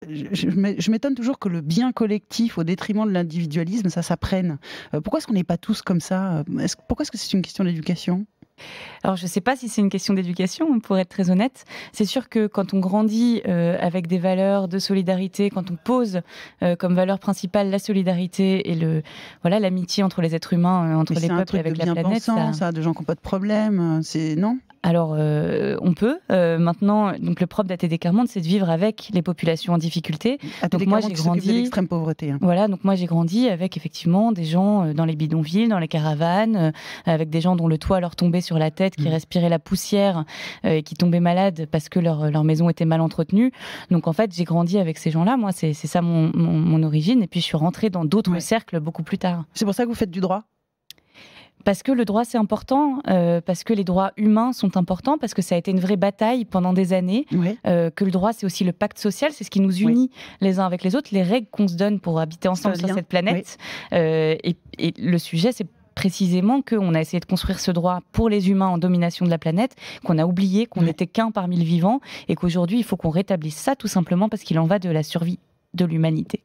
je m'étonne toujours que le bien collectif au détriment de l'individualisme, ça s'apprenne. Pourquoi est-ce qu'on n'est pas tous comme ça? Pourquoi est-ce que c'est une question d'éducation? Alors, je ne sais pas si c'est une question d'éducation, pour être très honnête. C'est sûr que quand on grandit avec des valeurs de solidarité, quand on pose comme valeur principale la solidarité et l'amitié entre les êtres humains, entre les peuples et avec la planète, ça, de gens qui n'ont pas de problème, non? Alors, on peut. Maintenant, donc le propre d'ATD Quart Monde, c'est de vivre avec les populations en difficulté. Donc moi, j'ai grandi de l'extrême pauvreté. Voilà, donc moi, j'ai grandi avec effectivement des gens dans les bidonvilles, dans les caravanes, avec des gens dont le toit leur tombait sur la tête, qui respiraient la poussière et qui tombaient malades parce que leur maison était mal entretenue. Donc en fait, j'ai grandi avec ces gens-là. Moi, c'est ça mon origine. Et puis, je suis rentrée dans d'autres cercles beaucoup plus tard. C'est pour ça que vous faites du droit? Parce que le droit, c'est important, parce que les droits humains sont importants, parce que ça a été une vraie bataille pendant des années, que le droit, c'est aussi le pacte social, c'est ce qui nous unit les uns avec les autres, les règles qu'on se donne pour habiter ensemble sur cette planète. Et le sujet, c'est précisément qu'on a essayé de construire ce droit pour les humains en domination de la planète, qu'on a oublié qu'on n'était qu'un parmi le vivant, et qu'aujourd'hui, il faut qu'on rétablisse ça, tout simplement parce qu'il en va de la survie de l'humanité.